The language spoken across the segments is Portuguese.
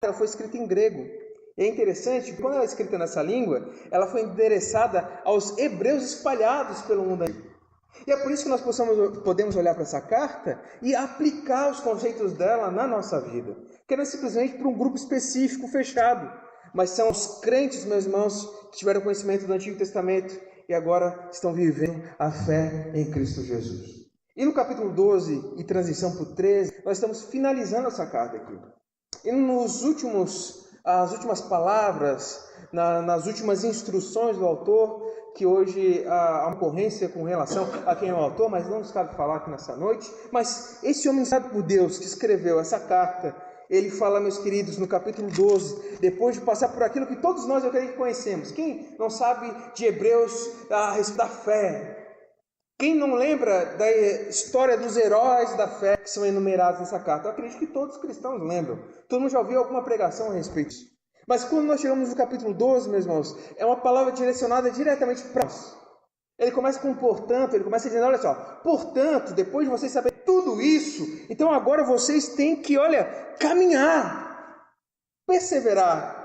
ela foi escrita em grego. E é interessante, quando ela é escrita nessa língua, ela foi endereçada aos hebreus espalhados pelo mundo. E é por isso que nós podemos olhar para essa carta e aplicar os conceitos dela na nossa vida. Que não é simplesmente para um grupo específico, fechado, mas são os crentes, meus irmãos, que tiveram conhecimento do Antigo Testamento e agora estão vivendo a fé em Cristo Jesus. E no capítulo 12 e transição para o 13, nós estamos finalizando essa carta aqui. E as últimas palavras, nas últimas instruções do autor, que hoje há uma ocorrência com relação a quem é o autor, mas não nos cabe falar aqui nessa noite. Mas esse homem sabe por Deus que escreveu essa carta, ele fala, meus queridos, no capítulo 12, depois de passar por aquilo que todos nós, eu creio que conhecemos. Quem não sabe de Hebreus a respeito da fé? Quem não lembra da história dos heróis da fé que são enumerados nessa carta? Eu acredito que todos os cristãos lembram. Todo mundo já ouviu alguma pregação a respeito disso. Mas quando nós chegamos no capítulo 12, meus irmãos, é uma palavra direcionada diretamente para nós. Ele começa com portanto, ele começa dizendo, olha só, portanto, depois de vocês saberem tudo isso, então agora vocês têm que, caminhar, perseverar.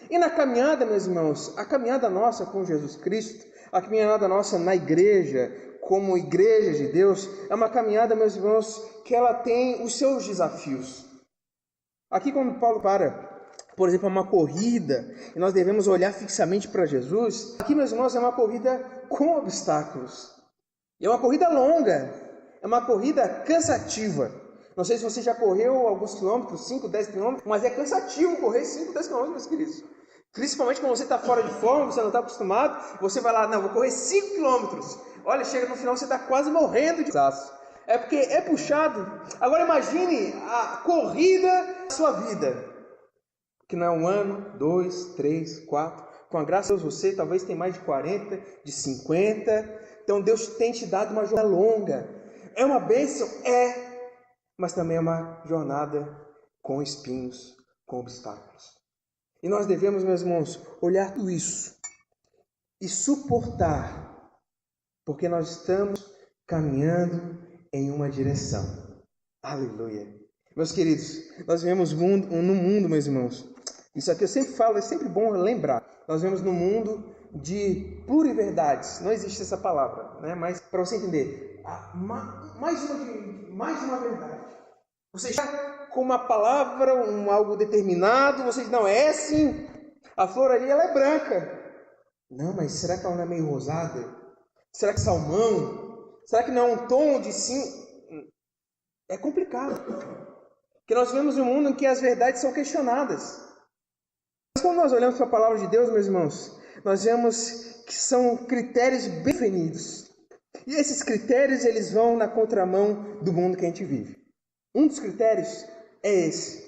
E na caminhada, meus irmãos, a caminhada nossa com Jesus Cristo, a caminhada nossa na igreja, como igreja de Deus, é uma caminhada, meus irmãos, que ela tem os seus desafios. Aqui quando Paulo por exemplo, uma corrida, e nós devemos olhar fixamente para Jesus, aqui, meus irmãos, é uma corrida com obstáculos. É uma corrida longa, é uma corrida cansativa. Não sei se você já correu alguns quilômetros, 5, 10 quilômetros, mas é cansativo correr 5, 10 quilômetros, meus queridos. Principalmente quando você está fora de forma, você não está acostumado, você vai lá, não, vou correr 5 quilômetros. Olha, chega no final, você está quase morrendo de cansaço. É porque é puxado. Agora imagine a corrida da sua vida. Que não é 1 ano, 2, 3, 4. Com a graça de Deus, você talvez tenha mais de 40, de 50. Então Deus tem te dado uma jornada longa. É uma bênção? É. Mas também é uma jornada com espinhos, com obstáculos. E nós devemos, meus irmãos, olhar tudo isso e suportar, porque nós estamos caminhando em uma direção. Aleluia. Meus queridos, nós vivemos no mundo, meus irmãos. Isso aqui eu sempre falo, é sempre bom lembrar. Nós vivemos num mundo de pluriverdades. Não existe essa palavra, né? Mas para você entender, mais uma verdade. Você está com uma palavra, algo determinado, você diz, não, é assim. A flor ali, ela é branca. Não, mas será que ela não é meio rosada? Será que salmão? Será que não é um tom de sim? É complicado. Porque nós vivemos um mundo em que as verdades são questionadas. Mas quando nós olhamos para a palavra de Deus, meus irmãos, nós vemos que são critérios bem definidos. E esses critérios, eles vão na contramão do mundo que a gente vive. Um dos critérios é esse,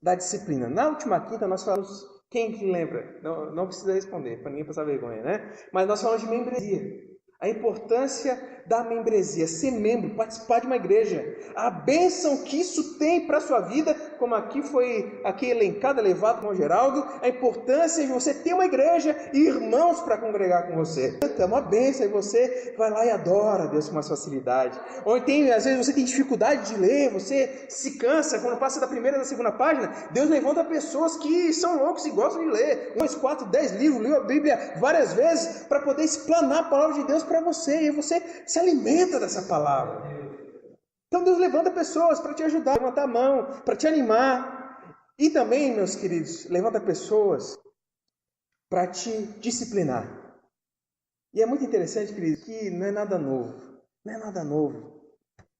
da disciplina. Na última quinta nós falamos, quem que lembra? Não precisa responder, para ninguém passar vergonha, né? Mas nós falamos de membresia. A importância da membresia, ser membro, participar de uma igreja, a bênção que isso tem para a sua vida, como foi elencado, levado com o Geraldo, a importância de você ter uma igreja e irmãos para congregar com você. É uma bênção e você vai lá e adora a Deus com mais facilidade. Ou às vezes você tem dificuldade de ler, você se cansa, quando passa da primeira e da segunda página, Deus levanta pessoas que são loucos e gostam de ler. 2, 4, 10 livros, leu a Bíblia várias vezes para poder explanar a palavra de Deus para você, e você se alimenta dessa palavra. Então Deus levanta pessoas para te ajudar, levanta a mão, para te animar. E também, meus queridos, levanta pessoas para te disciplinar. E é muito interessante, queridos, que não é nada novo. Não é nada novo.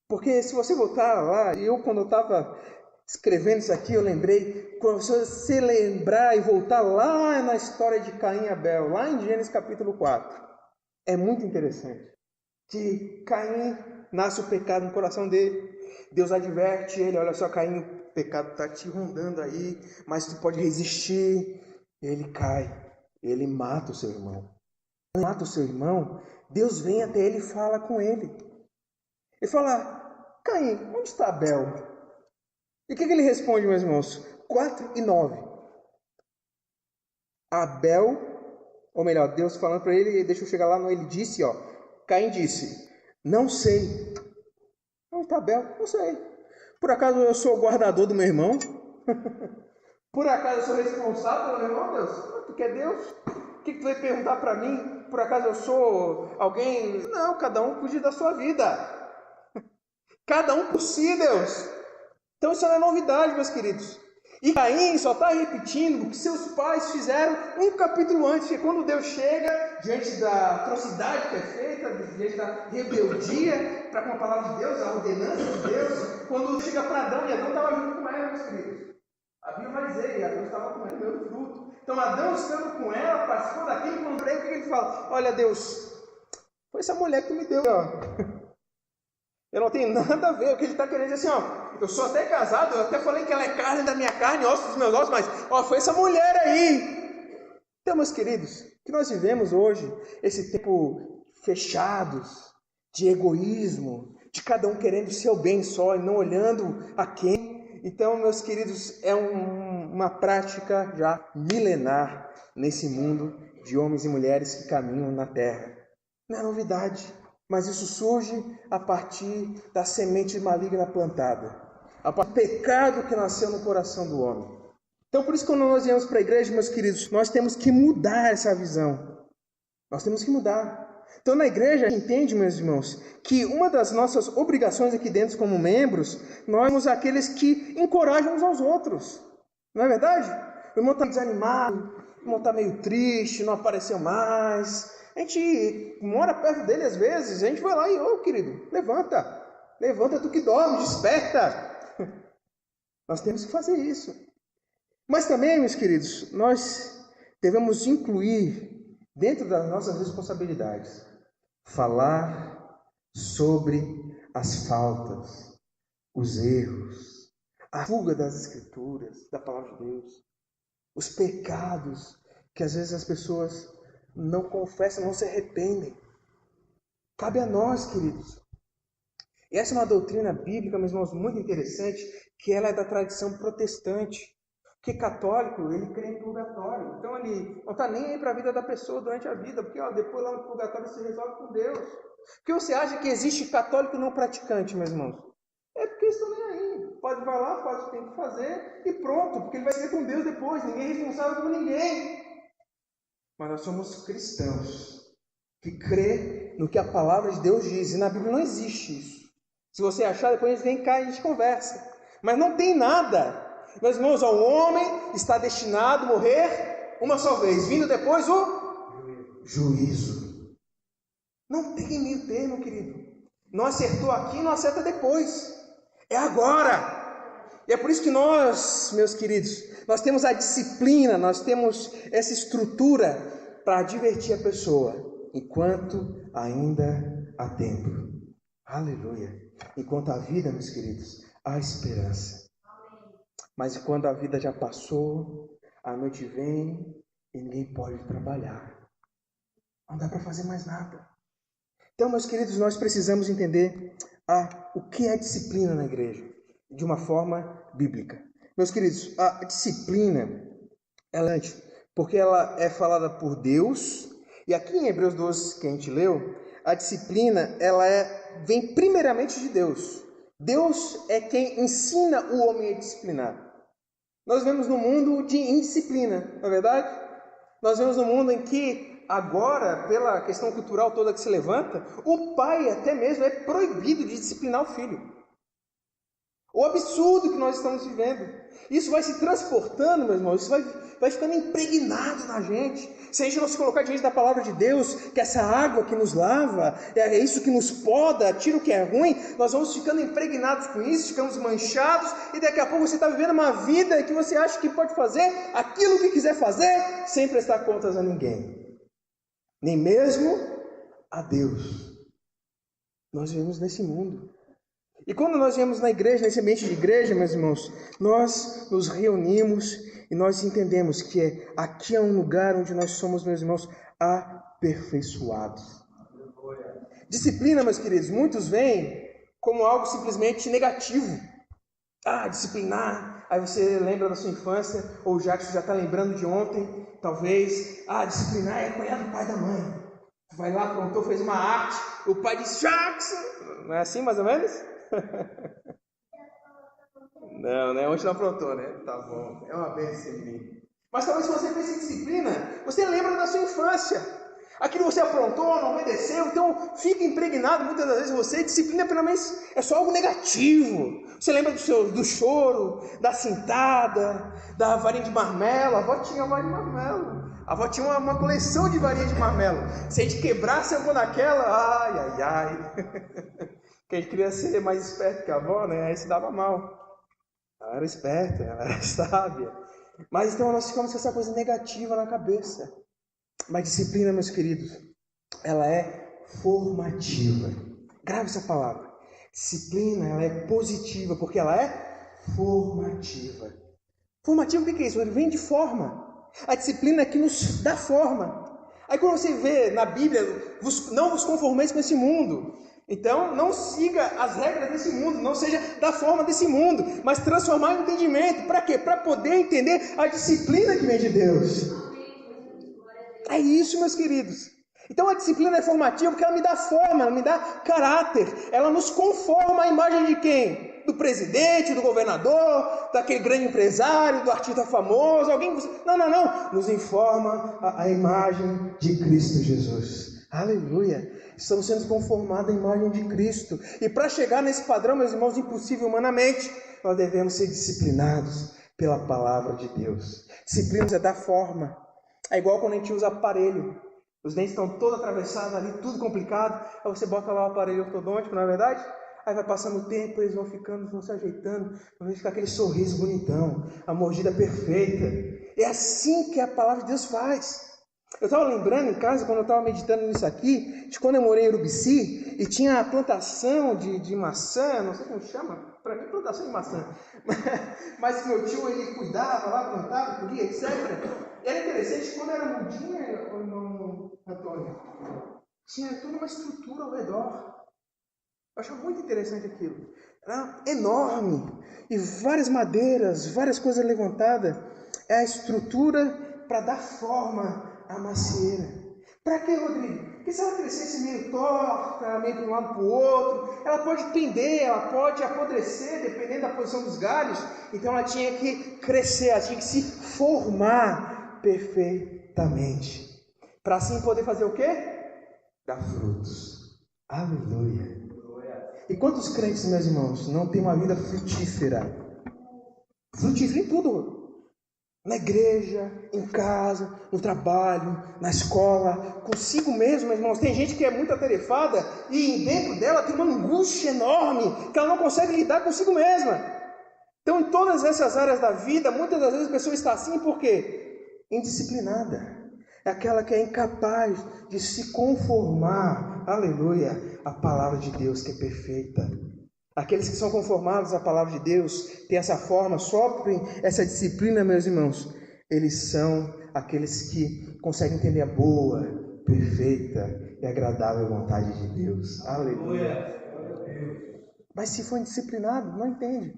Porque se você voltar lá, quando eu estava escrevendo isso aqui, eu lembrei, quando você lembrar e voltar lá na história de Caim e Abel, lá em Gênesis capítulo 4, é muito interessante que Caim nasce o pecado no coração dele. Deus adverte ele, olha só, Caim, o pecado está te rondando aí, mas tu pode resistir. Ele cai, ele mata o seu irmão. Ele mata o seu irmão, Deus vem até ele e fala com ele. Ele fala, Caim, onde está Abel? E o que ele responde, meus irmãos? 4 e 9. Abel, ou melhor, Deus falando para ele, deixa eu chegar lá, ele disse, Caim disse, não sei. Onde está Abel? Não sei. Por acaso eu sou o guardador do meu irmão? Por acaso eu sou responsável pelo meu irmão, Deus? Tu quer Deus? O que tu vai perguntar para mim? Por acaso eu sou alguém? Não, cada um cuide da sua vida. Cada um por si, Deus. Então isso não é novidade, meus queridos. E Caim só está repetindo o que seus pais fizeram um capítulo antes, que quando Deus chega diante da atrocidade que é feita, diante da rebeldia para com a palavra de Deus, a ordenança de Deus, quando chega para Adão, e Adão estava junto com ela, meus queridos. A Bíblia vai dizer, e Adão estava comendo o fruto. Então Adão estando com ela, participou daquilo, quando o que ele fala? Olha, Deus, foi essa mulher que tu me deu, ó. Eu não tenho nada a ver. O que ele está querendo dizer assim, ó, eu sou até casado, eu até falei que ela é carne da minha carne, osso dos meus ossos, mas ó, foi essa mulher aí. Então, meus queridos, que nós vivemos hoje, esse tempo fechados, de egoísmo, de cada um querendo seu bem só e não olhando a quem. Então, meus queridos, é uma prática já milenar nesse mundo de homens e mulheres que caminham na terra. Não é novidade. Mas isso surge a partir da semente maligna plantada, a partir do pecado que nasceu no coração do homem. Então, por isso, quando nós viemos para a igreja, meus queridos, nós temos que mudar essa visão. Nós temos que mudar. Então, na igreja, a gente entende, meus irmãos, que uma das nossas obrigações aqui dentro, como membros, nós somos aqueles que encorajam uns aos outros. Não é verdade? O irmão está desanimado, o irmão está meio triste, não apareceu mais. A gente mora perto dele às vezes, a gente vai lá e, ô querido, levanta tu que dorme, desperta. Nós temos que fazer isso. Mas também, meus queridos, nós devemos incluir dentro das nossas responsabilidades, falar sobre as faltas, os erros, a fuga das escrituras, da palavra de Deus, os pecados que às vezes as pessoas não confessam, não se arrependem. Cabe a nós, queridos. E essa é uma doutrina bíblica, meus irmãos, muito interessante, que ela é da tradição protestante. Porque católico, ele crê em purgatório. Então ele não está nem aí para a vida da pessoa durante a vida, porque depois lá no purgatório se resolve com Deus. Por que você acha que existe católico não praticante, meus irmãos? É porque eles estão nem aí. Pode vai lá, faz o que tem que fazer e pronto, porque ele vai ser com Deus depois. Ninguém é responsável por ninguém. Mas nós somos cristãos que crê no que a palavra de Deus diz. E na Bíblia não existe isso. Se você achar, depois a gente vem cá e a gente conversa. Mas não tem nada. Meus irmãos, o homem está destinado a morrer uma só vez. Vindo depois o juízo. Não tem meio termo, querido. Não acertou aqui, não acerta depois. É agora. E é por isso que nós, meus queridos, nós temos a disciplina, nós temos essa estrutura para divertir a pessoa, enquanto ainda há tempo. Aleluia. Enquanto há vida, meus queridos, há esperança. Mas quando a vida já passou, a noite vem e ninguém pode trabalhar. Não dá para fazer mais nada. Então, meus queridos, nós precisamos entender o que é disciplina na igreja, de uma forma bíblica. Meus queridos, a disciplina, ela é porque ela é falada por Deus, e aqui em Hebreus 12, que a gente leu, a disciplina, ela vem primeiramente de Deus. Deus é quem ensina o homem a disciplinar. Nós vemos no mundo de indisciplina, não é verdade? Nós vemos no mundo em que agora, pela questão cultural toda que se levanta, o pai até mesmo é proibido de disciplinar o filho. O absurdo que nós estamos vivendo. Isso vai se transportando, meus irmãos, isso vai ficando impregnado na gente. Se a gente não se colocar diante da palavra de Deus, que essa água que nos lava, é isso que nos poda, tira o que é ruim, nós vamos ficando impregnados com isso, ficamos manchados, e daqui a pouco você está vivendo uma vida que você acha que pode fazer aquilo que quiser fazer, sem prestar contas a ninguém. Nem mesmo a Deus. Nós vivemos nesse mundo. E quando nós viemos na igreja, nesse ambiente de igreja, meus irmãos, nós nos reunimos e nós entendemos que aqui é um lugar onde nós somos, meus irmãos, aperfeiçoados. Disciplina, meus queridos, muitos veem como algo simplesmente negativo. Disciplinar. Aí você lembra da sua infância, ou o Jackson já está lembrando de ontem, talvez. Disciplinar é apoiar do pai e da mãe. Vai lá, aprontou, fez uma arte, o pai diz, Jackson. Não é assim mais ou menos? Não, né? Ontem não aprontou, né? Tá bom. É uma bênção em mim. Mas talvez se você pense em disciplina, você lembra da sua infância. Aquilo você aprontou, não obedeceu, então fica impregnado muitas das vezes você. Disciplina pelo menos é só algo negativo. Você lembra do choro, da cintada, da varinha de marmelo. A avó tinha varinha de marmelo. A avó tinha uma coleção de varinha de marmelo. Se a gente quebrasse a avó naquela, ai, ai, ai. Que a gente queria ser mais esperto que a avó, né? Aí se dava mal. Ela era esperta, ela era sábia. Mas então nós ficamos com essa coisa negativa na cabeça. Mas disciplina, meus queridos, ela é formativa. Grave essa palavra. Disciplina, ela é positiva, porque ela é formativa. Formativa, o que é isso? Ele vem de forma. A disciplina é que nos dá forma. Aí quando você vê na Bíblia, não vos conformeis com esse mundo. Então, não siga as regras desse mundo, não seja da forma desse mundo, mas transformar em entendimento. Para quê? Para poder entender a disciplina que vem de Deus. É isso, meus queridos. Então, a disciplina é formativa porque ela me dá forma, ela me dá caráter. Ela nos conforma à imagem de quem? Do presidente, do governador, daquele grande empresário, do artista famoso, alguém... Não. Nos informa a imagem de Cristo Jesus. Aleluia. Estamos sendo conformados à imagem de Cristo. E para chegar nesse padrão, meus irmãos, impossível humanamente, nós devemos ser disciplinados pela palavra de Deus. Disciplina é dar forma. É igual quando a gente usa aparelho. Os dentes estão todos atravessados ali, tudo complicado. Aí você bota lá o aparelho ortodôntico, não é verdade? Aí vai passando o tempo, eles vão ficando, vão se ajeitando, vão ficar aquele sorriso bonitão, a mordida perfeita. É assim que a palavra de Deus faz. Eu estava lembrando em casa, quando eu estava meditando nisso aqui, de quando eu morei em Urubici, e tinha a plantação de maçã, não sei como chama, para mim plantação de maçã, mas meu tio, ele cuidava lá, plantava, colhia, etc. E era interessante, quando era mudinha, irmão Antônio, tinha toda uma estrutura ao redor. Eu achava muito interessante aquilo. Era enorme, e várias madeiras, várias coisas levantadas. É a estrutura para dar forma à macieira. Para quê, Rodrigo? Porque se ela crescesse meio torta, meio de um lado para o outro, ela pode pender, ela pode apodrecer, dependendo da posição dos galhos. Então ela tinha que crescer, ela tinha que se formar perfeitamente. Para assim poder fazer o quê? Dar frutos. Aleluia. E quantos crentes, meus irmãos, não têm uma vida frutífera? Frutífera em tudo. Na igreja, em casa, no trabalho, na escola, consigo mesmo, meus irmãos. Tem gente que é muito atarefada e dentro dela tem uma angústia enorme que ela não consegue lidar consigo mesma. Então, em todas essas áreas da vida, muitas das vezes a pessoa está assim por quê? Indisciplinada. É aquela que é incapaz de se conformar, aleluia, à palavra de Deus que é perfeita. Aqueles que são conformados à palavra de Deus, têm essa forma, sofrem essa disciplina, meus irmãos. Eles são aqueles que conseguem entender a boa, perfeita e agradável vontade de Deus. Aleluia. Mas se for indisciplinado, não entende.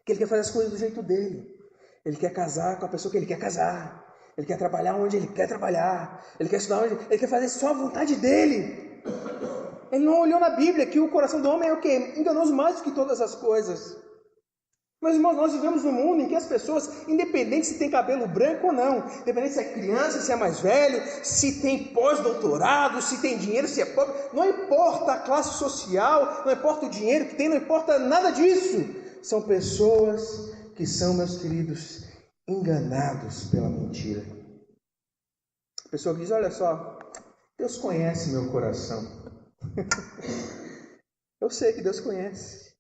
Que ele quer fazer as coisas do jeito dele. Ele quer casar com a pessoa que ele quer casar. Ele quer trabalhar onde ele quer trabalhar. Ele quer estudar onde ele quer fazer só a vontade dele. Ele não olhou na Bíblia que o coração do homem é o quê? Enganoso mais do que todas as coisas. Meus irmãos, nós vivemos num mundo em que as pessoas, independente se tem cabelo branco ou não, independente se é criança, se é mais velho, se tem pós-doutorado, se tem dinheiro, se é pobre, não importa a classe social, não importa o dinheiro que tem, não importa nada disso. São pessoas que são, meus queridos, enganados pela mentira. A pessoa diz, olha só, Deus conhece meu coração. Eu sei que Deus conhece.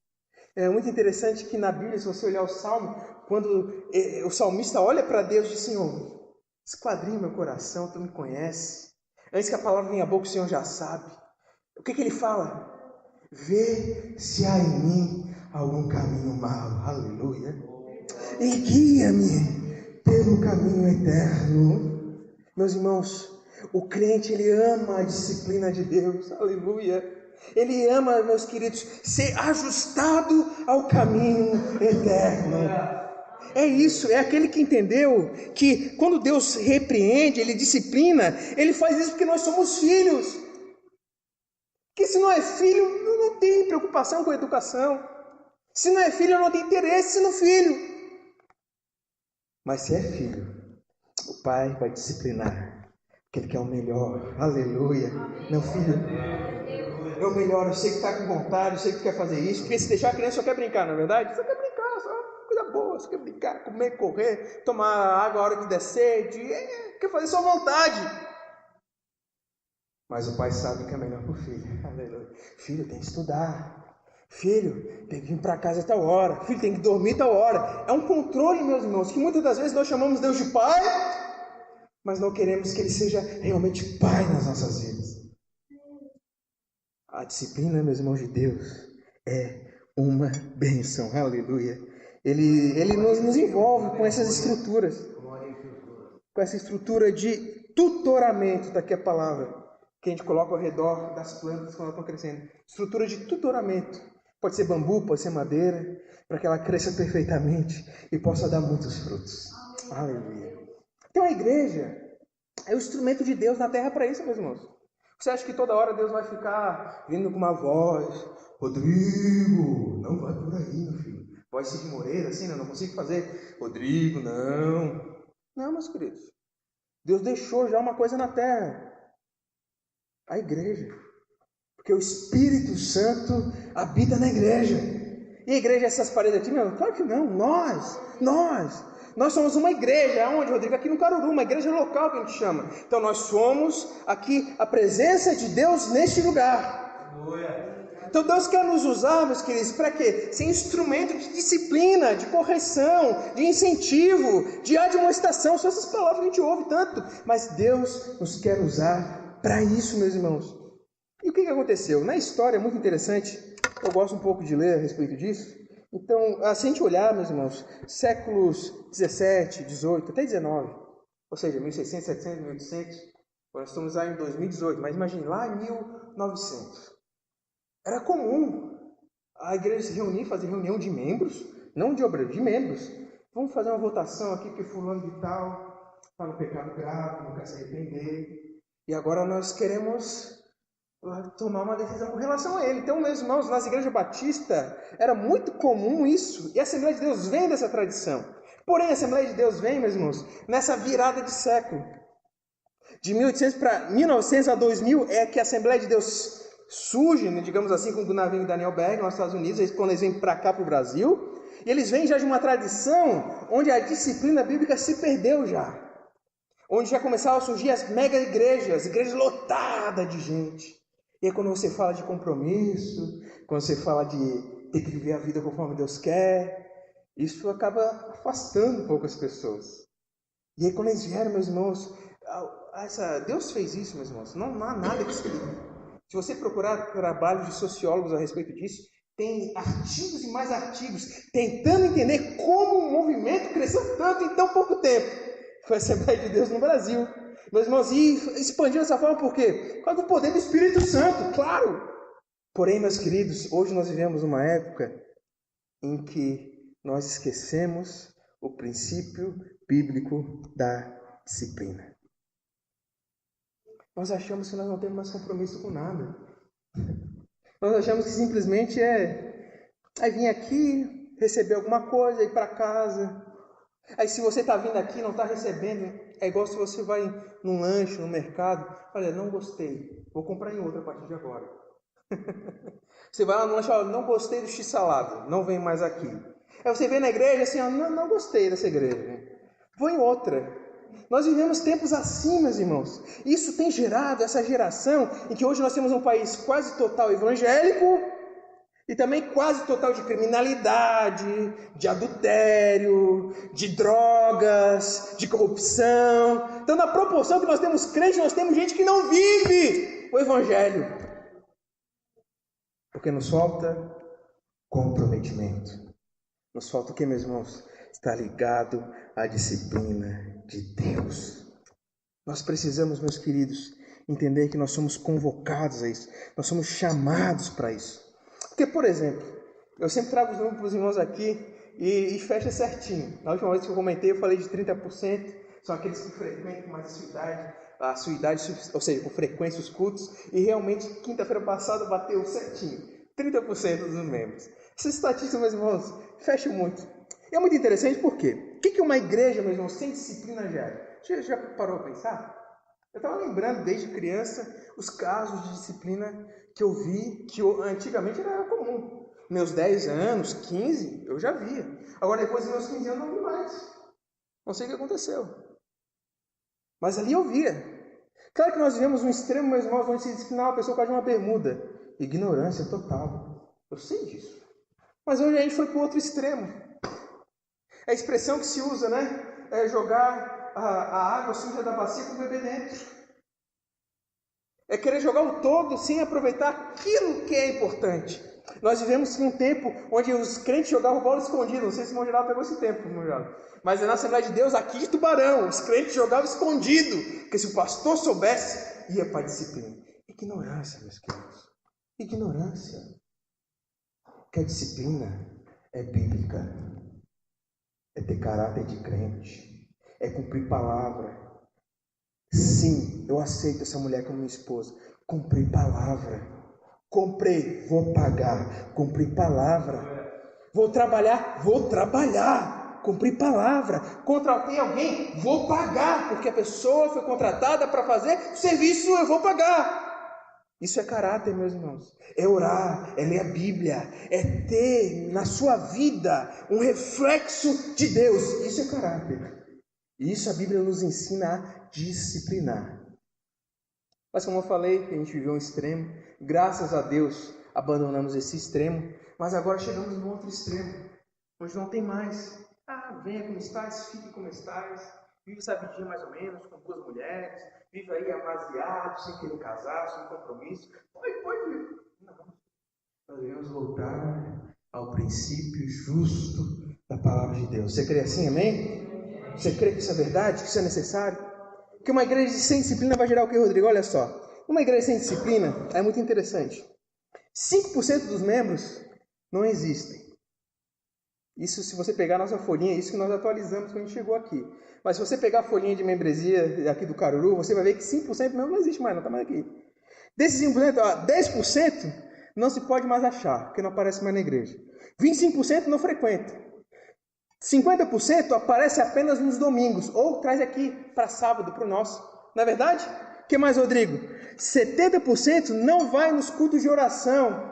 É muito interessante que na Bíblia, se você olhar o Salmo, quando o salmista olha para Deus e diz, Senhor, esquadrinha meu coração, Tu me conheces. Antes que a palavra venha à boca, o Senhor já sabe. O que ele fala? Vê se há em mim algum caminho mau. Aleluia. E guia-me pelo caminho eterno. Meus irmãos, o crente, ele ama a disciplina de Deus, aleluia. Ele ama, meus queridos, ser ajustado ao caminho eterno. É isso, é aquele que entendeu que quando Deus repreende, Ele disciplina, Ele faz isso porque nós somos filhos. Que se não é filho, não tem preocupação com a educação. Se não é filho, eu não tenho interesse no filho. Mas se é filho, o pai vai disciplinar, porque ele quer o melhor. Aleluia. Meu filho, é o melhor. Eu sei que está com vontade, eu sei que tu quer fazer isso, porque se deixar a criança só quer brincar, não é verdade? Só quer brincar, só coisa boa, só quer brincar, comer, correr, tomar água a hora que der sede, quer fazer sua vontade. Mas o pai sabe que é melhor para o filho. Aleluia. Filho, tem que estudar. Filho, tem que vir para casa a tal hora. Filho, tem que dormir a tal hora. É um controle, meus irmãos, que muitas das vezes nós chamamos Deus de pai, mas não queremos que Ele seja realmente pai nas nossas vidas. A disciplina, meus irmãos, de Deus é uma bênção. Aleluia. Ele nos envolve com essas estruturas. Com essa estrutura de tutoramento, daqui a palavra, que a gente coloca ao redor das plantas quando elas estão crescendo. Estrutura de tutoramento. Pode ser bambu, pode ser madeira, para que ela cresça perfeitamente e possa dar muitos frutos. Aleluia. Então a igreja é o instrumento de Deus na terra para isso, meus irmãos. Você acha que toda hora Deus vai ficar vindo com uma voz? Rodrigo, não vai por aí, meu filho. Voz de Moreira, assim, não consigo fazer. Rodrigo, não. Não, meus queridos. Deus deixou já uma coisa na terra. A igreja. Porque o Espírito Santo habita na igreja. E a igreja é essas paredes aqui, meu? Claro que não. Nós somos uma igreja. Aonde, Rodrigo? Aqui no Caruru, uma igreja local que a gente chama. Então nós somos aqui a presença de Deus neste lugar. Então Deus quer nos usar, meus queridos, para quê? Ser instrumento de disciplina, de correção, de incentivo, de admoestação. São essas palavras que a gente ouve tanto. Mas Deus nos quer usar para isso, meus irmãos. E o que aconteceu? Na história, é muito interessante, eu gosto um pouco de ler a respeito disso. Então, se a gente olhar, meus irmãos, séculos 17, 18, até 19, ou seja, 1600, 700, 1800, nós estamos lá em 2018, mas imagine, lá em 1900, era comum a igreja se reunir, fazer reunião de membros, não de obreiros, de membros. Vamos fazer uma votação aqui, porque fulano de tal está no pecado grave, não quer se arrepender, e agora nós queremos tomar uma decisão com relação a ele. Então, meus irmãos, nas igrejas batistas era muito comum isso, e a Assembleia de Deus vem dessa tradição. Porém, a Assembleia de Deus vem, meus irmãos, nessa virada de século. De 1800 para 1900 a 2000 é que a Assembleia de Deus surge, né, digamos assim, com o navio Daniel Berg, nos Estados Unidos, quando eles vêm para cá, para o Brasil, e eles vêm já de uma tradição onde a disciplina bíblica se perdeu já. Onde já começavam a surgir as mega igrejas lotadas de gente. E aí quando você fala de compromisso, quando você fala de ter que viver a vida conforme Deus quer, isso acaba afastando um pouco as pessoas. E aí quando eles vieram, meus irmãos, Deus fez isso, meus irmãos, não há nada que explique. Se você procurar trabalhos de sociólogos a respeito disso, tem artigos e mais artigos tentando entender como o movimento cresceu tanto em tão pouco tempo. Foi a Assembleia de Deus no Brasil. Meus irmãos, e expandiu dessa forma por quê? Por causa do poder do Espírito Santo, claro. Porém, meus queridos, hoje nós vivemos uma época em que nós esquecemos o princípio bíblico da disciplina. Nós achamos que nós não temos mais compromisso com nada. Nós achamos que simplesmente é vir aqui, receber alguma coisa, ir para casa. Aí se você está vindo aqui e não está recebendo, é igual se você vai num lanche, no mercado, olha, não gostei, vou comprar em outra a partir de agora. Você vai lá no lanche, olha, não gostei do x-salada, não vem mais aqui. Aí você vem na igreja assim, ó, não gostei dessa igreja, vou em outra. Nós vivemos tempos assim, meus irmãos. Isso tem gerado essa geração em que hoje nós temos um país quase total evangélico e também quase total de criminalidade, de adultério, de drogas, de corrupção. Então, na proporção que nós temos crentes, nós temos gente que não vive o evangelho. Porque nos falta comprometimento. Nos falta o que, meus irmãos? Está ligado à disciplina de Deus. Nós precisamos, meus queridos, entender que nós somos convocados a isso. Nós somos chamados para isso. Porque, por exemplo, eu sempre trago os números para os irmãos aqui e fecha certinho. Na última vez que eu comentei, eu falei de 30%. São aqueles que frequentam mais a sua idade, ou seja, com frequência os cultos. E realmente, quinta-feira passada, bateu certinho. 30% dos membros. Essas estatísticas, meus irmãos, fecham muito. E é muito interessante porque o que uma igreja, meus irmãos, sem disciplina gera? Você já parou a pensar? Eu estava lembrando desde criança os casos de disciplina que eu vi, que antigamente era comum. Meus 10 anos, 15, eu já via. Agora depois dos meus 15 anos não vi mais. Não sei o que aconteceu. Mas ali eu via. Claro que nós vivemos um extremo, meus irmãos, onde se disciplinar uma pessoa por causa de uma bermuda. Ignorância total. Eu sei disso. Mas hoje a gente foi para o outro extremo. É a expressão que se usa, né? É jogar a água suja da bacia para o bebê dentro. É querer jogar o todo sem aproveitar aquilo que é importante. Nós vivemos em um tempo onde os crentes jogavam bola escondida. Não sei se o irmão Geraldo pegou esse tempo, irmão Geraldo. Mas na Assembleia de Deus, aqui de Tubarão, os crentes jogavam escondido. Porque se o pastor soubesse, ia para a disciplina. Ignorância, meus queridos. Ignorância. Porque a disciplina é bíblica. É ter caráter de crente. É cumprir palavra. Sim, eu aceito essa mulher como minha esposa. Cumprir palavra. Comprei, vou pagar. Cumprir palavra. Vou trabalhar. Cumprir palavra. Contratei alguém, vou pagar. Porque a pessoa foi contratada para fazer serviço, eu vou pagar. Isso é caráter, meus irmãos. É orar, é ler a Bíblia, é ter na sua vida um reflexo de Deus. Isso é caráter. E isso a Bíblia nos ensina a disciplinar. Mas como eu falei, a gente viveu um extremo. Graças a Deus, abandonamos esse extremo. Mas agora chegamos no outro extremo, onde não tem mais. Venha como estás, fique como estás. Vive essa vidinha mais ou menos, com 2 mulheres. Vive aí amaziado, sem querer casar, sem compromisso. Pode viver. Não. Nós devemos voltar ao princípio justo da palavra de Deus. Você crê assim, amém? Você crê que isso é verdade, que isso é necessário? Que uma igreja sem disciplina vai gerar o que, Rodrigo? Olha só. Uma igreja sem disciplina é muito interessante. 5% dos membros não existem. Isso se você pegar a nossa folhinha, isso que nós atualizamos quando a gente chegou aqui. Mas se você pegar a folhinha de membresia aqui do Caruru, você vai ver que 5% mesmo não existe mais, não está mais aqui. Desses 5%, 10% não se pode mais achar, porque não aparece mais na igreja. 25% não frequenta. 50% aparece apenas nos domingos, ou traz aqui para sábado, para o nosso. Não é verdade? O que mais, Rodrigo? 70% não vai nos cultos de oração.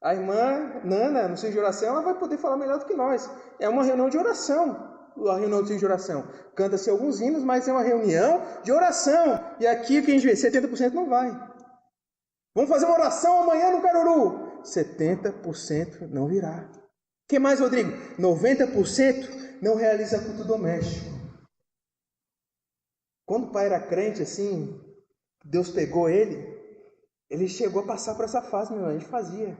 A irmã Nana, no centro de oração, ela vai poder falar melhor do que nós. É uma reunião de oração, a reunião do centro de oração. Canta-se alguns hinos, mas é uma reunião de oração. E aqui, o que a gente vê, 70% não vai. Vamos fazer uma oração amanhã no Caruru. 70% não virá. O que mais, Rodrigo? 90% não realiza culto doméstico. Quando o pai era crente, assim, Deus pegou ele chegou a passar por essa fase, meu irmão, a gente fazia.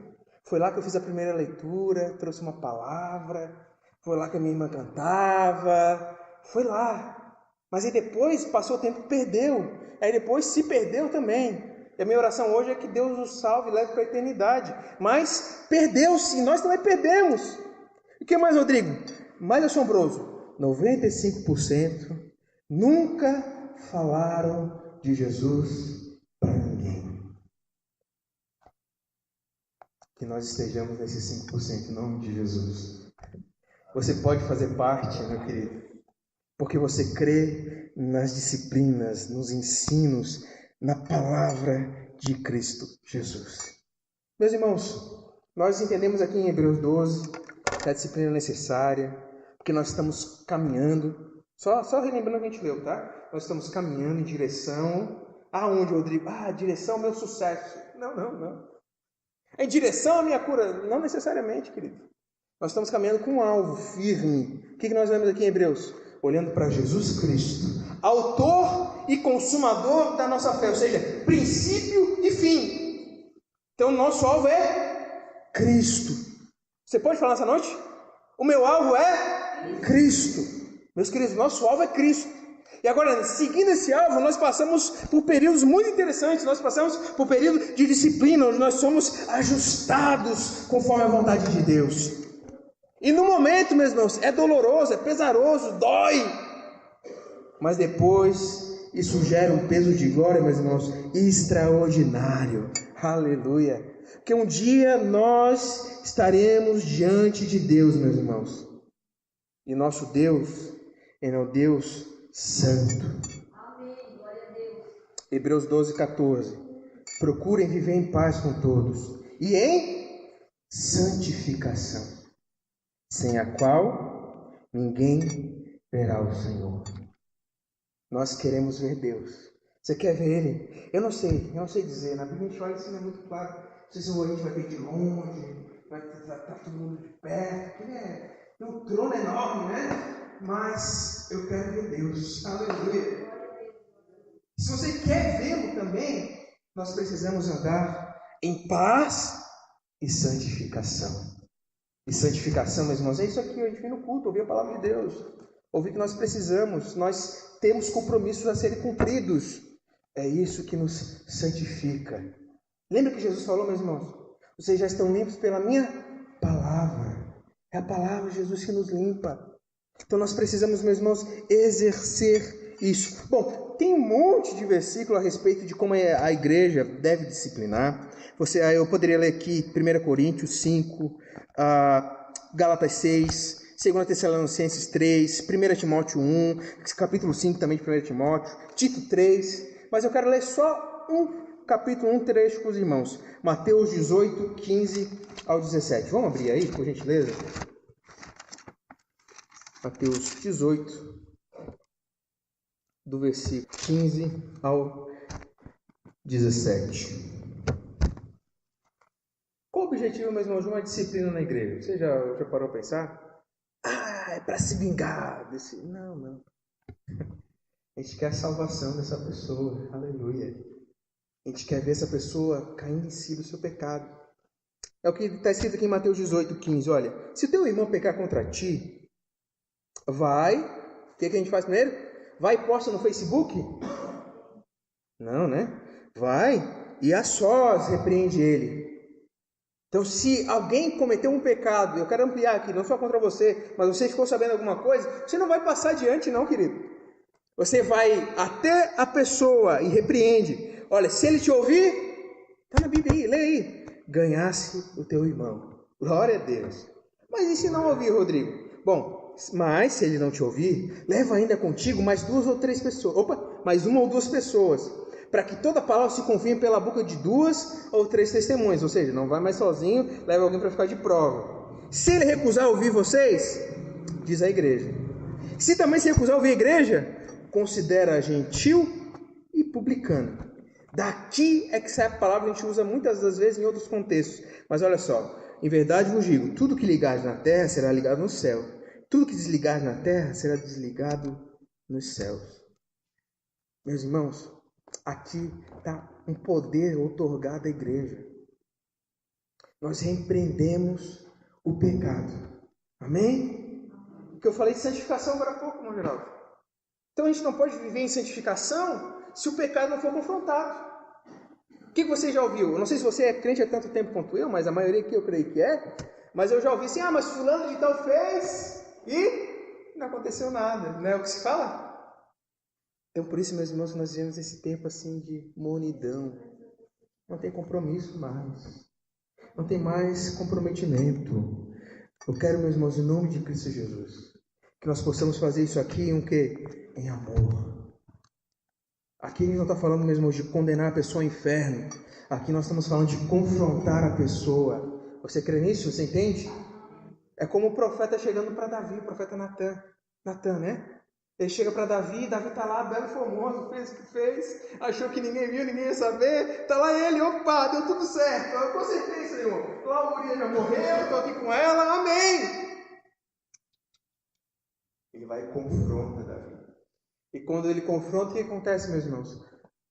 Foi lá que eu fiz a primeira leitura, trouxe uma palavra, foi lá que a minha irmã cantava, foi lá. Mas aí depois, passou o tempo, perdeu. Aí depois se perdeu também. E a minha oração hoje é que Deus o salve e leve para a eternidade. Mas perdeu-se, e nós também perdemos. E o que mais, Rodrigo? Mais assombroso, 95% nunca falaram de Jesus para ninguém. Que nós estejamos nesses 5% em nome de Jesus. Você pode fazer parte, meu querido, porque você crê nas disciplinas, nos ensinos, na palavra de Cristo Jesus. Meus irmãos, nós entendemos aqui em Hebreus 12 que a disciplina é necessária, porque nós estamos caminhando, só relembrando o que a gente leu, tá? Nós estamos caminhando em direção aonde, Rodrigo? Direção ao meu sucesso. Não. Em direção à minha cura? Não necessariamente, querido. Nós estamos caminhando com um alvo firme. O que nós vemos aqui em Hebreus? Olhando para Jesus Cristo, autor e consumador da nossa fé, ou seja, princípio e fim. Então, nosso alvo é Cristo. Você pode falar nessa noite? O meu alvo é Cristo. Meus queridos, nosso alvo é Cristo. E agora, seguindo esse alvo, nós passamos por períodos muito interessantes. Nós passamos por período de disciplina, onde nós somos ajustados conforme a vontade de Deus. E no momento, meus irmãos, é doloroso, é pesaroso, dói. Mas depois, isso gera um peso de glória, meus irmãos, extraordinário. Aleluia. Porque um dia nós estaremos diante de Deus, meus irmãos. E nosso Deus, Ele é o Deus Santo. Amém. Glória a Deus. Hebreus 12, 14. Procurem viver em paz com todos e em santificação, sem a qual ninguém verá o Senhor. Nós queremos ver Deus. Você quer ver Ele? Eu não sei dizer. Na Bíblia a gente olha assim, não é muito claro. Não sei se a gente vai ver de longe, vai estar todo mundo de perto. Tem um trono enorme, né? Mas eu quero ver Deus. Aleluia. Se você quer vê-lo também, nós precisamos andar em paz e santificação. E santificação, meus irmãos, é isso aqui. A gente vem no culto, ouvir a palavra de Deus. Ouvir que nós precisamos. Nós temos compromissos a serem cumpridos. É isso que nos santifica. Lembra que Jesus falou, meus irmãos? Vocês já estão limpos pela minha palavra. É a palavra de Jesus que nos limpa. Então nós precisamos, meus irmãos, exercer isso. Bom, tem um monte de versículo a respeito de como a igreja deve disciplinar. Eu poderia ler aqui 1 Coríntios 5, Gálatas 6, 2 Tessalonicenses 3, 1 Timóteo 1, capítulo 5 também de 1 Timóteo, Tito 3, mas eu quero ler só capítulo 1 trecho com os irmãos. Mateus 18, 15 ao 17. Vamos abrir aí, por gentileza? Mateus 18, do versículo 15 ao 17. Qual o objetivo, meus irmãos, de uma disciplina na igreja? Você já parou a pensar? É para se vingar. Não. A gente quer a salvação dessa pessoa. Aleluia. A gente quer ver essa pessoa caindo em si do seu pecado. É o que está escrito aqui em Mateus 18, 15. Olha, se o teu irmão pecar contra ti, vai. O que a gente faz primeiro? Vai e posta no Facebook? Não, né? Vai e a sós repreende ele. Então, se alguém cometeu um pecado, eu quero ampliar aqui, não só contra você, mas você ficou sabendo alguma coisa, você não vai passar adiante não, querido. Você vai até a pessoa e repreende. Olha, se ele te ouvir, está na Bíblia aí, lê aí. Ganhasse o teu irmão. Glória a Deus. Mas e se não ouvir, Rodrigo? Bom, mas se ele não te ouvir, leva ainda contigo mais 2 ou 3 pessoas. Mais 1 ou 2 pessoas. Para que toda palavra se confirme pela boca de 2 ou 3 testemunhas. Ou seja, não vai mais sozinho, leva alguém para ficar de prova. Se ele recusar ouvir vocês, diz a igreja. Se também se recusar ouvir a igreja, considera gentil e publicano. Daqui é que sai a palavra, a gente usa muitas das vezes em outros contextos. Mas olha só, em verdade vos digo, tudo que ligares na terra será ligado no céu. Tudo que desligares na terra será desligado nos céus. Meus irmãos, aqui está um poder outorgado à igreja. Nós repreendemos o pecado. Amém? Porque eu falei de santificação agora há pouco, irmão Geraldo. Então a gente não pode viver em santificação se o pecado não for confrontado. O que você já ouviu? Eu não sei se você é crente há tanto tempo quanto eu, mas a maioria aqui eu creio que é. Mas eu já ouvi assim, mas fulano de tal fez e não aconteceu nada. Não é o que se fala? Então por isso, meus irmãos, nós vivemos esse tempo assim de mornidão. Não tem compromisso mais. Não tem mais comprometimento. Eu quero, meus irmãos, em nome de Cristo Jesus, que nós possamos fazer isso aqui em amor. Aqui a gente não está falando, meus irmãos, de condenar a pessoa ao inferno. Aqui nós estamos falando de confrontar a pessoa. Você crê nisso? Você entende? É como o profeta chegando para Davi, o profeta Natan, né? Ele chega para Davi está lá, belo formoso, fez o que fez, achou que ninguém viu, ninguém ia saber. Está lá ele, opa, deu tudo certo. Com certeza, Senhor. Lá a Uria já morreu, estou aqui com ela, amém. Ele vai e confronta Davi. E quando ele confronta, o que acontece, meus irmãos?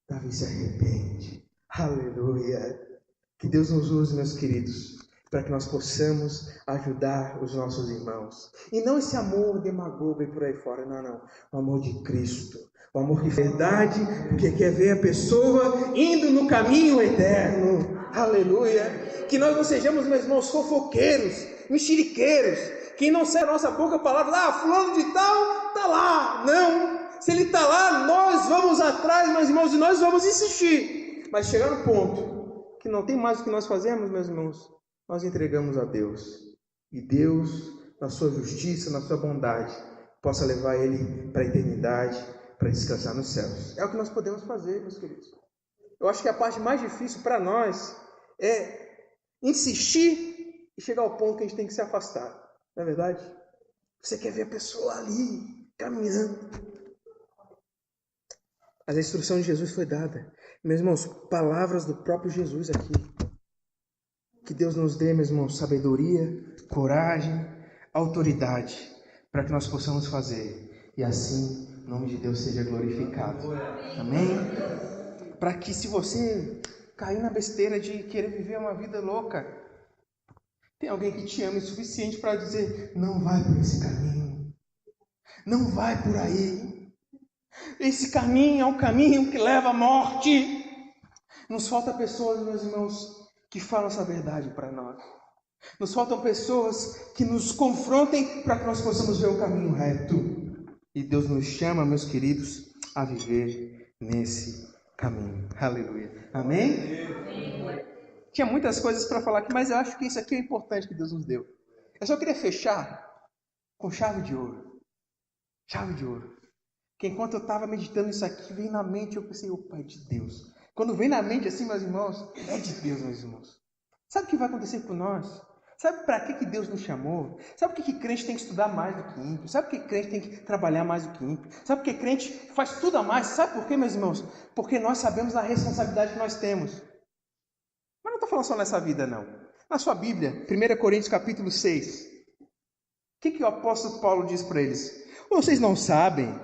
Davi se arrepende. Aleluia! Que Deus nos use, meus queridos, para que nós possamos ajudar os nossos irmãos. E não esse amor demagogo e por aí fora, não. O amor de Cristo. O amor de verdade, porque quer ver a pessoa indo no caminho eterno. Aleluia! Que nós não sejamos, meus irmãos, fofoqueiros, mexeriqueiros, que não sai da nossa boca a palavra, fulano de tal, está lá. Não! Se ele está lá, nós vamos atrás, meus irmãos, e nós vamos insistir. Mas chegar no ponto que não tem mais o que nós fazemos, meus irmãos, nós entregamos a Deus. E Deus, na sua justiça, na sua bondade, possa levar ele para a eternidade, para descansar nos céus. É o que nós podemos fazer, meus queridos. Eu acho que a parte mais difícil para nós é insistir e chegar ao ponto que a gente tem que se afastar. Não é verdade? Você quer ver a pessoa ali, caminhando. Mas a instrução de Jesus foi dada. Meus irmãos, palavras do próprio Jesus aqui. Que Deus nos dê, meus irmãos, sabedoria, coragem, autoridade, para que nós possamos fazer. E assim, o nome de Deus seja glorificado. Amém? Para que, se você cair na besteira de querer viver uma vida louca, tem alguém que te ama o suficiente para dizer: não vai por esse caminho, não vai por aí, esse caminho é um caminho que leva à morte. Nos falta pessoas, meus irmãos, que falam essa verdade para nós. Nos faltam pessoas que nos confrontem para que nós possamos ver o caminho reto. E Deus nos chama, meus queridos, a viver nesse caminho. Aleluia. Amém? Tinha muitas coisas para falar aqui, mas eu acho que isso aqui é importante que Deus nos deu. Eu só queria fechar com chave de ouro. Chave de ouro. Que enquanto eu estava meditando isso aqui, veio na mente, eu pensei: opa, é de Deus. Quando vem na mente assim, meus irmãos, é de Deus, meus irmãos. Sabe o que vai acontecer com nós? Sabe para que Deus nos chamou? Sabe por que crente tem que estudar mais do que ímpio? Sabe por que crente tem que trabalhar mais do que ímpio? Sabe por que crente faz tudo a mais? Sabe por quê, meus irmãos? Porque nós sabemos a responsabilidade que nós temos. Mas não estou falando só nessa vida, não. Na sua Bíblia, 1 Coríntios capítulo 6. O que o apóstolo Paulo diz para eles? Vocês não sabem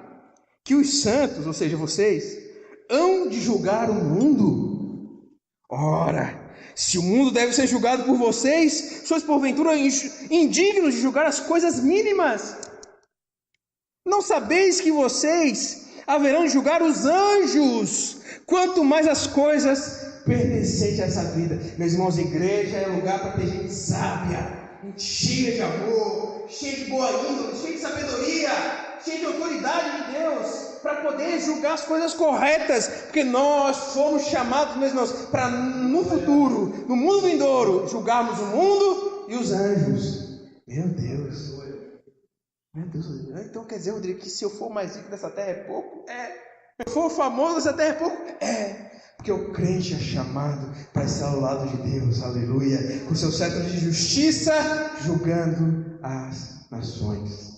que os santos, ou seja, vocês, hão de julgar o mundo? Ora, se o mundo deve ser julgado por vocês, sois porventura indignos de julgar as coisas mínimas. Não sabeis que vocês haverão de julgar os anjos, quanto mais as coisas pertencentes a essa vida. Meus irmãos, igreja é lugar para ter gente sábia, cheia de amor, cheia de boa índole, cheia de sabedoria, cheia de autoridade de Deus, para poder julgar as coisas corretas, porque nós fomos chamados, meus irmãos, para no futuro, no mundo vindouro, julgarmos o mundo e os anjos. Meu Deus. Então quer dizer, Rodrigo, que se eu for mais rico dessa terra é pouco? É. Se eu for famoso dessa terra é pouco? É. Porque o crente é chamado para estar ao lado de Deus, aleluia, com seu cetro de justiça, julgando as nações.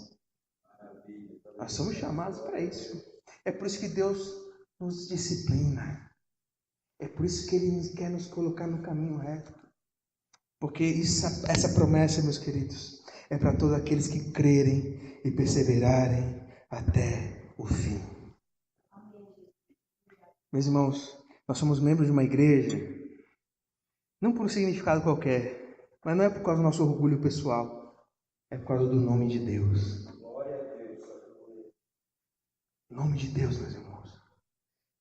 Nós somos chamados para isso. É por isso que Deus nos disciplina. É por isso que Ele quer nos colocar no caminho reto. Porque essa promessa, meus queridos, é para todos aqueles que crerem e perseverarem até o fim. Meus irmãos, nós somos membros de uma igreja, não por um significado qualquer, mas não é por causa do nosso orgulho pessoal, é por causa do nome de Deus. Nome de Deus, meus irmãos.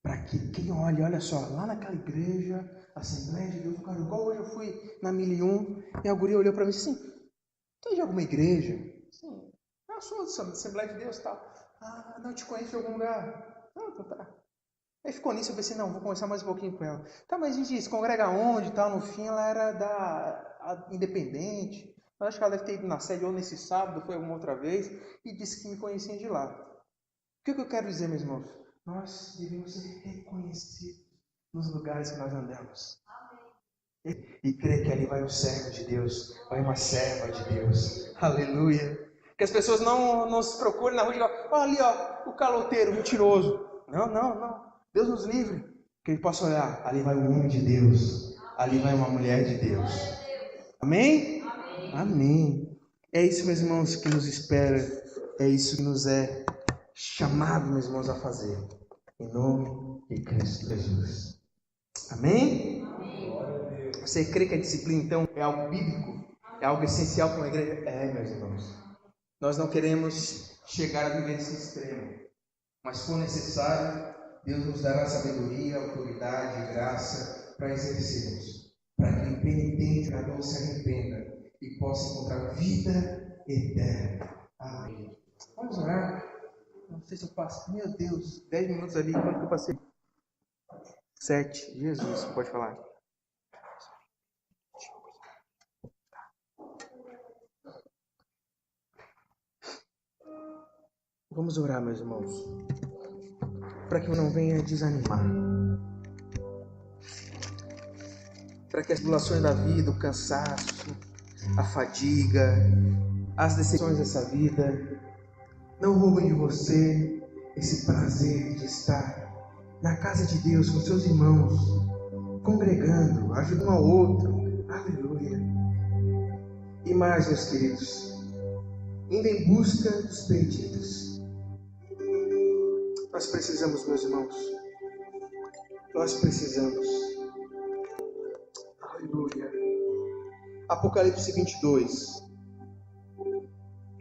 Para que quem olha só, lá naquela igreja, Assembleia de Deus, cara, igual hoje eu fui na 1001, e a guria olhou para mim assim: tu é de alguma igreja? Sim. Ah, sou da Assembleia de Deus e tal. Ah, não, te conheço de algum lugar. Ah, então tá. Aí ficou nisso, eu pensei: não, vou conversar mais um pouquinho com ela. Tá, mas a gente se congrega onde e tal? No fim ela era da Independente. Eu acho que ela deve ter ido na sede ou nesse sábado, foi alguma outra vez, e disse que me conhecia de lá. O que eu quero dizer, meus irmãos? Nós devemos ser reconhecidos nos lugares que nós andamos. E crer que ali vai um servo de Deus, vai uma serva de Deus. Aleluia. Que as pessoas não nos procurem na rua e digam: ó, ali, ó, o caloteiro, o mentiroso. Não. Deus nos livre. Que ele possa olhar: ali vai um homem de Deus, ali vai uma mulher de Deus. Amém? Amém. É isso, meus irmãos, que nos espera. É isso que nos é chamado, meus irmãos, a fazer. Em nome de Cristo Jesus. Amém? Você crê que a disciplina, então, é algo bíblico? É algo essencial para uma igreja? É, meus irmãos. Nós não queremos chegar a viver esse extremo. Mas, se for necessário, Deus nos dará sabedoria, autoridade e graça para exercermos. Para que o penitente, pecador, se arrependa e possa encontrar vida eterna. Amém. Vamos orar. Não sei se eu passo. Meu Deus, 10 minutos ali. Quanto que eu passei? 7. Jesus, pode falar. Vamos orar, meus irmãos, para que eu não venha desanimar, para que as tribulações da vida, o cansaço, a fadiga, as decepções dessa vida não roubem de você esse prazer de estar na casa de Deus com seus irmãos, congregando, ajudando um ao outro. Aleluia. E mais, meus queridos, indo em busca dos perdidos. Nós precisamos, meus irmãos. Nós precisamos. Aleluia. Apocalipse 22.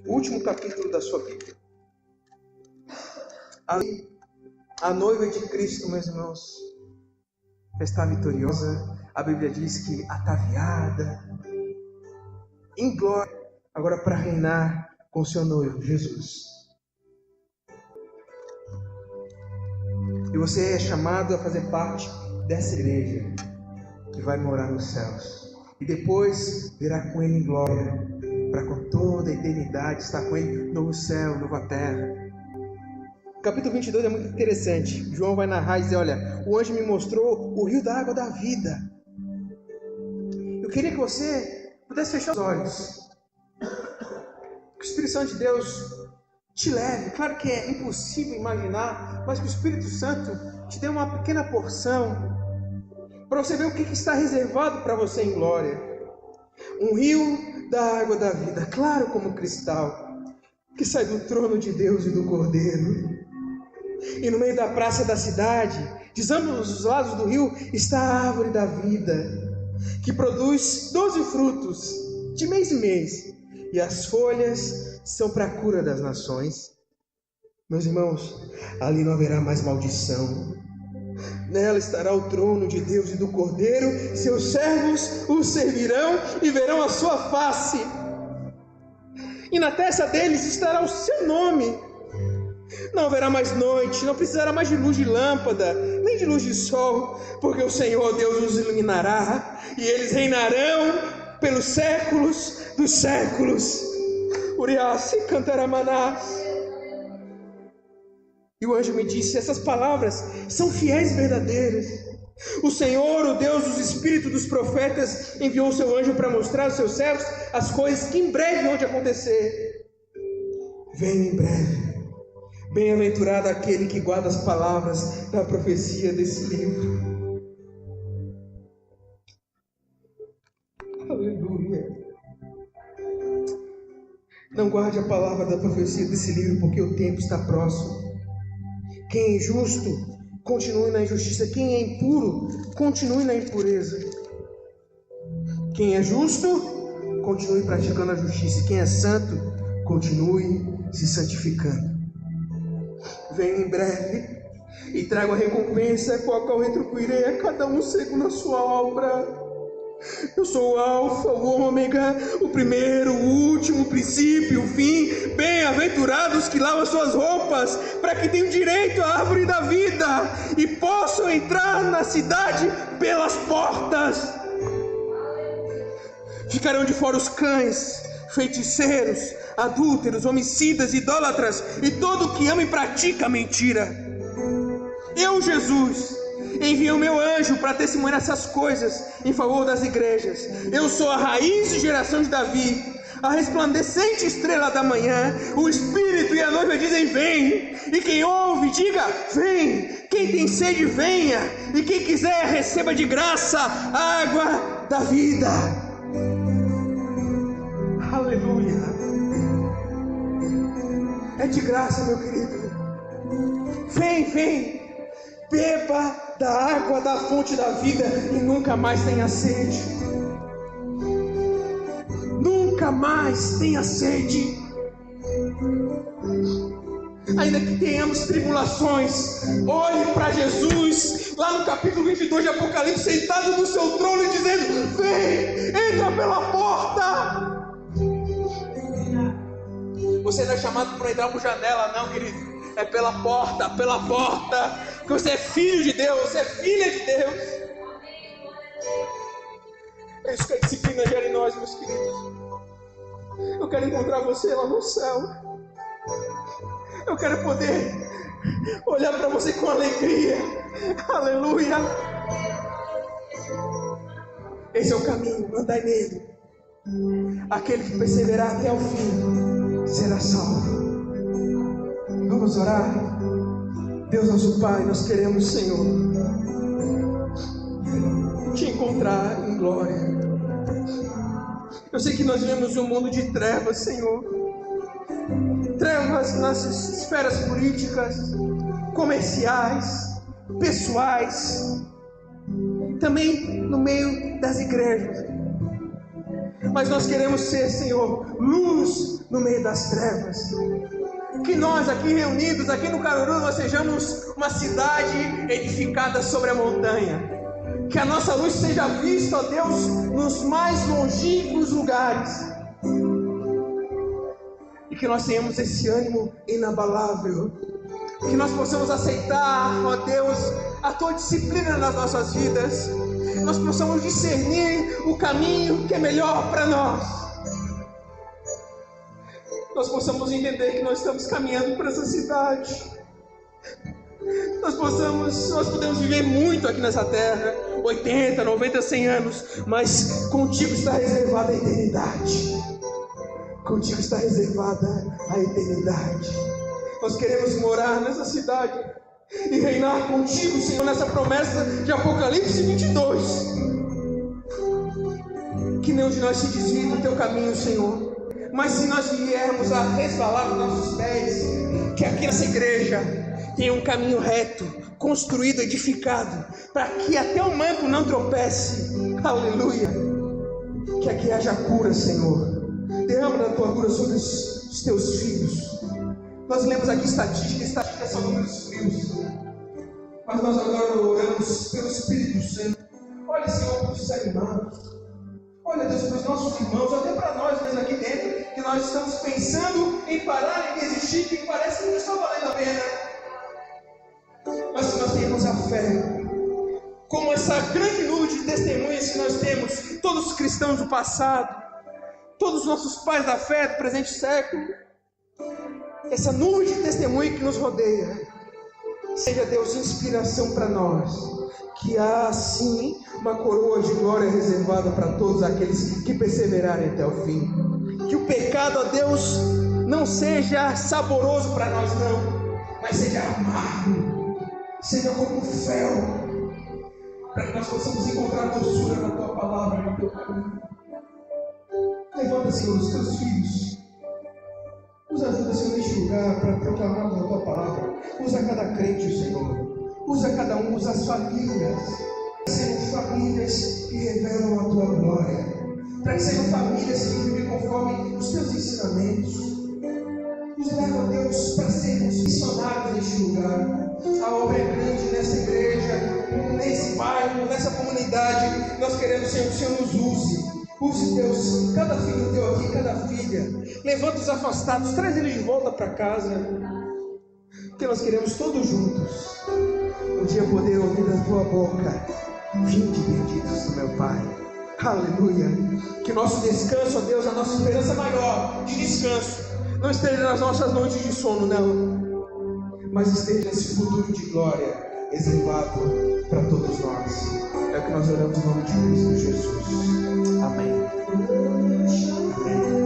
O último capítulo da sua Bíblia. A noiva de Cristo, meus irmãos, está vitoriosa. A Bíblia diz que ataviada, em glória, agora para reinar com seu noivo, Jesus. E você é chamado a fazer parte dessa igreja que vai morar nos céus. E depois virá com Ele em glória, para com toda a eternidade estar com Ele, novo céu, nova terra. O capítulo 22 é muito interessante. João vai narrar e dizer, olha, o anjo me mostrou o rio da água da vida. Eu queria que você pudesse fechar os olhos. Que o Espírito Santo de Deus te leve. Claro que é impossível imaginar, mas que o Espírito Santo te dê uma pequena porção para você ver o que está reservado para você em glória. Um rio da água da vida, claro como cristal, que sai do trono de Deus e do Cordeiro. E no meio da praça da cidade, de ambos os lados do rio, está a árvore da vida, que produz 12 frutos, de mês em mês, e as folhas são para a cura das nações. Meus irmãos, ali não haverá mais maldição. Nela estará o trono de Deus e do Cordeiro, seus servos o servirão e verão a sua face. E na testa deles estará o seu nome. Não haverá mais noite, não precisará mais de luz de lâmpada, nem de luz de sol, porque o Senhor Deus os iluminará, e eles reinarão pelos séculos dos séculos. Uriasi Cantaramanás. E o anjo me disse, essas palavras são fiéis e verdadeiras. O Senhor, o Deus dos espíritos dos profetas, enviou o seu anjo para mostrar aos seus servos as coisas que em breve hão de acontecer. Venha em breve. Bem-aventurado aquele que guarda as palavras da profecia desse livro. Aleluia. Não guarde a palavra da profecia desse livro, porque o tempo está próximo. Quem é injusto, continue na injustiça. Quem é impuro, continue na impureza. Quem é justo, continue praticando a justiça. Quem é santo, continue se santificando. Venho em breve e trago a recompensa, com a qual retribuirei a cada um segundo a sua obra. Eu sou o Alfa, o Ômega, o primeiro, o último, o princípio, o fim. Bem-aventurados que lavam suas roupas, para que tenham direito à árvore da vida e possam entrar na cidade pelas portas. Ficarão de fora os cães, feiticeiros, adúlteros, homicidas, idólatras e todo o que ama e pratica mentira. Eu, Jesus, enviei o meu anjo para testemunhar essas coisas em favor das igrejas. Eu sou a raiz de geração de Davi, a resplandecente estrela da manhã. O Espírito e a noiva dizem, vem. E quem ouve, diga, vem. Quem tem sede, venha. E quem quiser, receba de graça a água da vida. Aleluia. É de graça, meu querido. Vem, vem. Beba da água da fonte da vida e nunca mais tenha sede. Nunca mais tenha sede. Ainda que tenhamos tribulações, olhe para Jesus, lá no capítulo 22 de Apocalipse, sentado no seu trono e dizendo, vem, entra pela porta. Você não é chamado para entrar por janela, não, querido. É pela porta, que você é filho de Deus, você é filha de Deus. É isso que a disciplina gera em nós, meus queridos. Eu quero encontrar você lá no céu. Eu quero poder olhar para você com alegria. Aleluia. Esse é o caminho, andai nele. Aquele que perseverar até o fim será salvo. Vamos orar. Deus nosso Pai, nós queremos, Senhor, te encontrar em glória. Eu sei que nós vivemos um mundo de trevas, Senhor. Trevas nas esferas políticas, comerciais, pessoais, também no meio das igrejas. Mas nós queremos ser, Senhor, luz no meio das trevas. Que nós aqui reunidos, aqui no Caruru, nós sejamos uma cidade edificada sobre a montanha. Que a nossa luz seja vista, ó Deus, nos mais longínquos lugares. E que nós tenhamos esse ânimo inabalável. Que nós possamos aceitar, ó Deus, a Tua disciplina nas nossas vidas. Nós possamos discernir o caminho que é melhor para nós. Nós possamos entender que nós estamos caminhando para essa cidade. Nós podemos viver muito aqui nessa terra, 80, 90, 100 anos, mas contigo está reservada a eternidade. Contigo está reservada a eternidade. Nós queremos morar nessa cidade e reinar contigo, Senhor, nessa promessa de Apocalipse 22. Que nenhum de nós se desvie do teu caminho, Senhor. Mas se nós viermos a resvalar os nossos pés, que aqui nessa igreja tenha um caminho reto, construído, edificado, para que até o manco não tropece. Aleluia. Que aqui haja cura, Senhor. Derrama da tua cura sobre os teus filhos. Nós lemos aqui estatísticas são números frios. Mas nós agora oramos pelo Espírito Santo. Olha, Senhor, para os desanimados. Olha, Deus, para os nossos irmãos, até para nós mesmos aqui dentro, que nós estamos pensando em parar, em desistir, que parece que não está valendo a pena. Mas se nós temos a fé, como essa grande nuvem de testemunhas que nós temos, todos os cristãos do passado, todos os nossos pais da fé do presente século, essa nuvem de testemunha que nos rodeia, seja, Deus, inspiração para nós. Que há assim uma coroa de glória reservada para todos aqueles que perseverarem até o fim. Que o pecado, ó Deus, não seja saboroso para nós não, mas seja amargo, seja como fel, para que nós possamos encontrar doçura na tua palavra, no teu caminho. Levanta, Senhor, os teus filhos. Nos ajuda, Senhor, neste lugar para proclamarmos a tua palavra. Usa cada crente, Senhor. Usa cada um, usa as famílias. Sejam famílias que revelam a tua glória. Para que sejam famílias que vivem conforme os teus ensinamentos. Nos leva, Deus, para sermos missionários neste lugar. A obra é grande nessa igreja, nesse bairro, nessa comunidade. Nós queremos, Senhor, que o Senhor nos use. Use, Deus, cada filho teu aqui, cada filha. Levanta os afastados, traz eles de volta para casa. Porque nós queremos todos juntos um dia poder ouvir da tua boca: vinde benditos do meu Pai. Aleluia. Que nosso descanso, ó Deus, a nossa esperança maior de descanso não esteja nas nossas noites de sono, não, mas esteja nesse futuro de glória reservado para todos nós. É o que nós oramos em nome de Cristo Jesus. Amém. Amém.